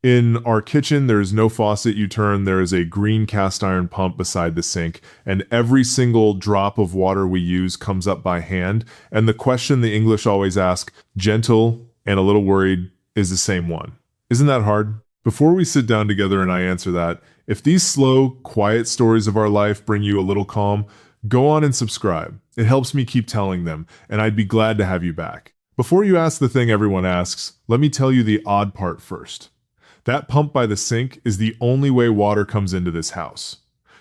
In our kitchen, there is no faucet you turn. There is a green cast iron pump beside the sink, and every single drop of water we use comes up by hand. And the question the English always ask, gentle and a little worried, is the same one. Isn't that hard? Before we sit down together and I answer that, if these slow, quiet stories of our life bring you a little calm, go on and subscribe. It helps me keep telling them, and I'd be glad to have you back. Before you ask the thing everyone asks, let me tell you the odd part first. That pump by the sink is the only way water comes into this house.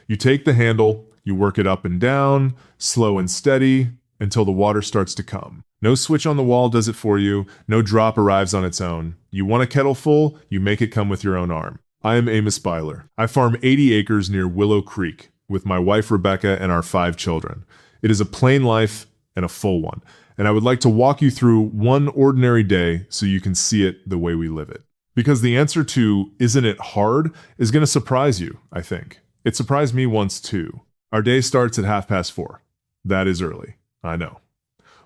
You take the handle, you work it up and down, slow and steady, until the water starts to come. No switch on the wall does it for you, no drop arrives on its own. You want a kettle full, you make it come with your own arm. I am Amos Byler. I farm 80 acres near Willow Creek with my wife Rebecca and our 5 children. It is a plain life and a full one, and I would like to walk you through one ordinary day so you can see it the way we live it. Because the answer to, isn't it hard, is going to surprise you, I think. It surprised me once too. Our day starts at 4:30. That is early, I know.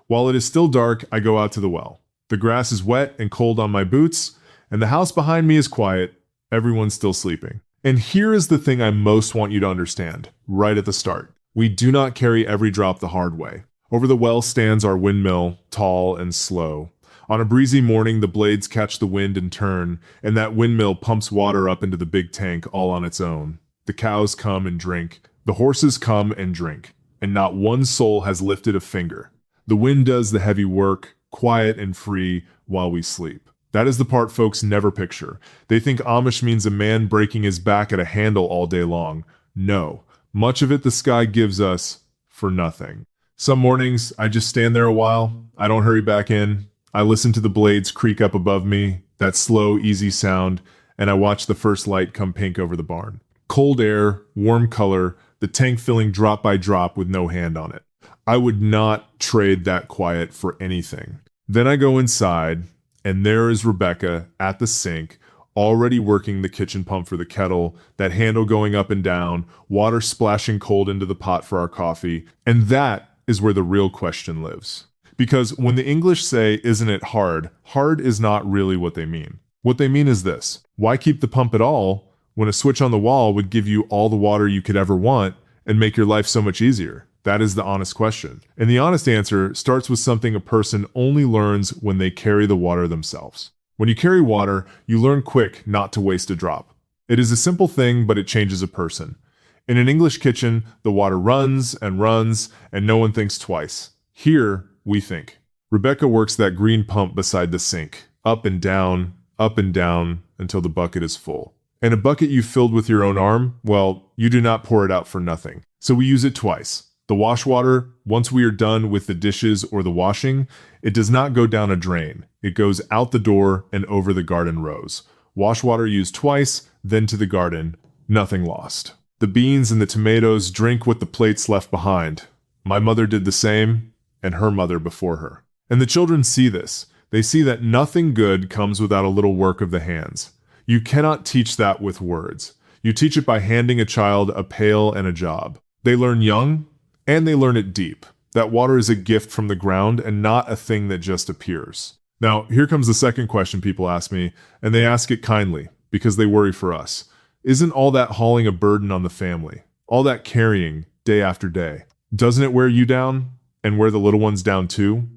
While it is still dark, I go out to the well. The grass is wet and cold on my boots, and the house behind me is quiet. Everyone's still sleeping. And here is the thing I most want you to understand, right at the start. We do not carry every drop the hard way. Over the well stands our windmill, tall and slow. On a breezy morning, the blades catch the wind and turn, and that windmill pumps water up into the big tank all on its own. The cows come and drink. The horses come and drink. And not one soul has lifted a finger. The wind does the heavy work, quiet and free, while we sleep. That is the part folks never picture. They think Amish means a man breaking his back at a handle all day long. No. Much of it the sky gives us for nothing. Some mornings, I just stand there a while. I don't hurry back in. I listen to the blades creak up above me, that slow, easy sound, and I watch the first light come pink over the barn. Cold air, warm color, the tank filling drop by drop with no hand on it. I would not trade that quiet for anything. Then I go inside, and there is Rebecca at the sink, already working the kitchen pump for the kettle, that handle going up and down, water splashing cold into the pot for our coffee, and that is where the real question lives. Because when the English say, isn't it hard, hard is not really what they mean. What they mean is this: why keep the pump at all when a switch on the wall would give you all the water you could ever want and make your life so much easier? That is the honest question. And the honest answer starts with something a person only learns when they carry the water themselves. When you carry water, you learn quick not to waste a drop. It is a simple thing, but it changes a person. In an English kitchen, the water runs, and no one thinks twice. Here, we think. Rebecca works that green pump beside the sink, up and down, until the bucket is full. And a bucket you filled with your own arm, well, you do not pour it out for nothing. So we use it twice. The wash water, once we are done with the dishes or the washing, it does not go down a drain. It goes out the door and over the garden rows. Wash water used twice, then to the garden. Nothing lost. The beans and the tomatoes drink what the plates left behind. My mother did the same, and her mother before her. And the children see this. They see that nothing good comes without a little work of the hands. You cannot teach that with words. You teach it by handing a child a pail and a job. They learn young, and they learn it deep. That water is a gift from the ground and not a thing that just appears. Now, here comes the second question people ask me, and they ask it kindly, because they worry for us. Isn't all that hauling a burden on the family? All that carrying, day after day? Doesn't it wear you down? And wear the little ones down too?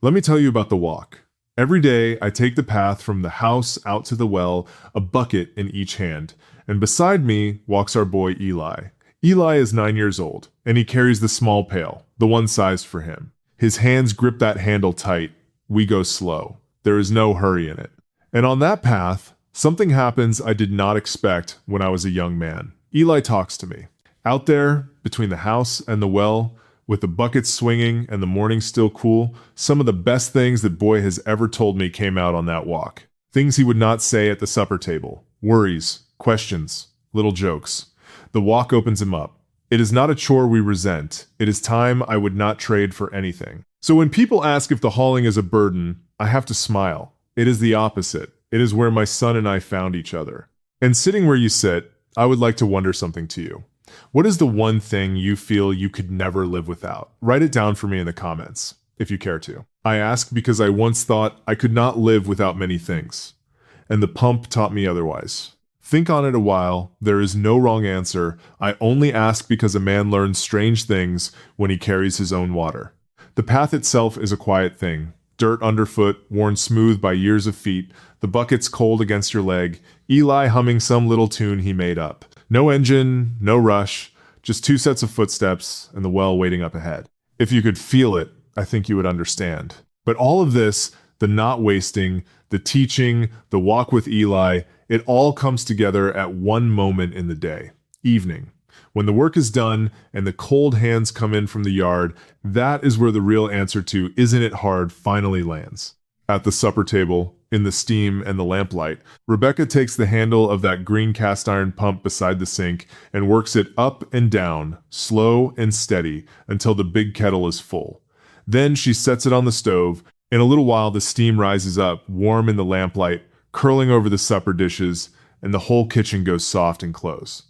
Let me tell you about the walk. Every day, I take the path from the house out to the well, a bucket in each hand, and beside me walks our boy Eli. Eli is 9 years old, and he carries the small pail, the one sized for him. His hands grip that handle tight. We go slow. There is no hurry in it. And on that path, something happens I did not expect when I was a young man. Eli talks to me. Out there, between the house and the well, with the buckets swinging and the morning still cool, some of the best things that boy has ever told me came out on that walk. Things he would not say at the supper table. Worries, questions, little jokes. The walk opens him up. It is not a chore we resent. It is time I would not trade for anything. So when people ask if the hauling is a burden, I have to smile. It is the opposite. It is where my son and I found each other. And sitting where you sit, I would like to wonder something to you. What is the one thing you feel you could never live without? Write it down for me in the comments, if you care to. I ask because I once thought I could not live without many things. and the pump taught me otherwise. Think on it a while. There is no wrong answer. I only ask because a man learns strange things when he carries his own water. The path itself is a quiet thing. Dirt underfoot, worn smooth by years of feet, the bucket's cold against your leg, Eli humming some little tune he made up. No engine, no rush, just two sets of footsteps and the well waiting up ahead. If you could feel it, I think you would understand. But all of this, the not wasting, the teaching, the walk with Eli, it all comes together at one moment in the day, evening. When the work is done and the cold hands come in from the yard, that is where the real answer to "isn't it hard" finally lands. At the supper table, in the steam and the lamplight, Rebecca takes the handle of that green cast iron pump beside the sink and works it up and down, slow and steady, until the big kettle is full. Then she sets it on the stove. In a little while the steam rises up, warm in the lamplight, curling over the supper dishes, and the whole kitchen goes soft and close.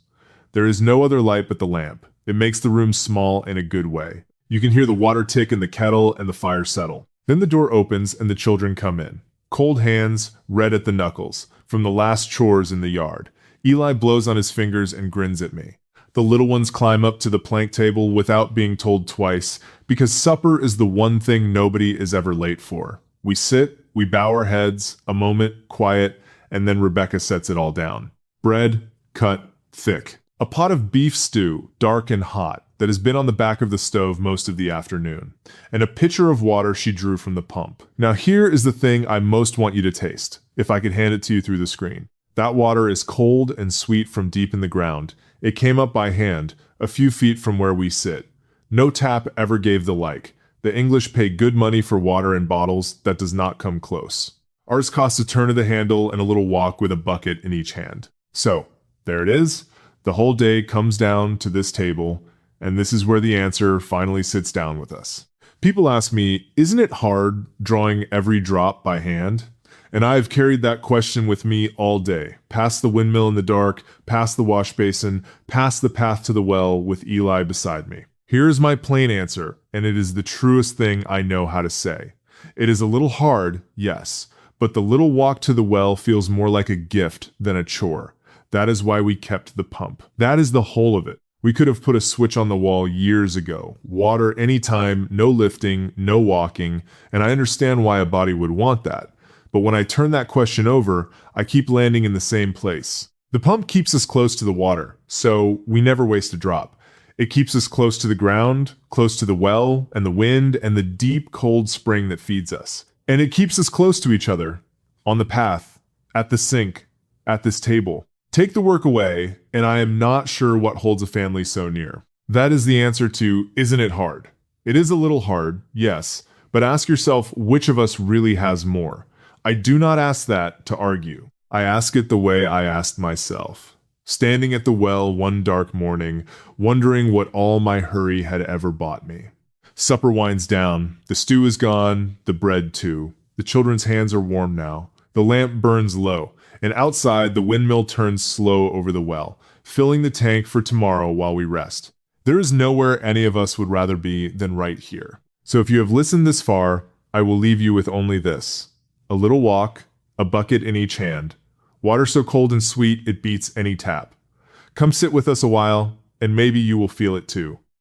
There is no other light but the lamp. It makes the room small in a good way. You can hear the water tick in the kettle and the fire settle. Then the door opens and the children come in. Cold hands, red at the knuckles, from the last chores in the yard. Eli blows on his fingers and grins at me. The little ones climb up to the plank table without being told twice, because supper is the one thing nobody is ever late for. We sit, we bow our heads, a moment, quiet, and then Rebecca sets it all down. Bread, cut, thick. A pot of beef stew, dark and hot, that has been on the back of the stove most of the afternoon, and a pitcher of water she drew from the pump. Now here is the thing I most want you to taste, if I could hand it to you through the screen. That water is cold and sweet from deep in the ground. It came up by hand, a few feet from where we sit. No tap ever gave the like. The English pay good money for water in bottles that does not come close. Ours costs a turn of the handle and a little walk with a bucket in each hand. So, there it is. The whole day comes down to this table, and this is where the answer finally sits down with us. People ask me, isn't it hard drawing every drop by hand? And I have carried that question with me all day, past the windmill in the dark, past the wash basin, past the path to the well with Eli beside me. Here is my plain answer, and it is the truest thing I know how to say. It is a little hard, yes, but the little walk to the well feels more like a gift than a chore. That is why we kept the pump. That is the whole of it. We could have put a switch on the wall years ago. Water anytime, no lifting, no walking, and I understand why a body would want that. But when I turn that question over, I keep landing in the same place. The pump keeps us close to the water, so we never waste a drop. It keeps us close to the ground, close to the well, and the wind, and the deep, cold spring that feeds us. And it keeps us close to each other, on the path, at the sink, at this table. Take the work away, and I am not sure what holds a family so near. That is the answer to, isn't it hard? It is a little hard, yes, but ask yourself which of us really has more. I do not ask that to argue. I ask it the way I asked myself. Standing at the well one dark morning, wondering what all my hurry had ever bought me. Supper winds down. The stew is gone, the bread too. The children's hands are warm now. The lamp burns low, and outside the windmill turns slow over the well, filling the tank for tomorrow while we rest. There is nowhere any of us would rather be than right here. So if you have listened this far, I will leave you with only this. A little walk, a bucket in each hand. Water so cold and sweet it beats any tap. Come sit with us a while, and maybe you will feel it too.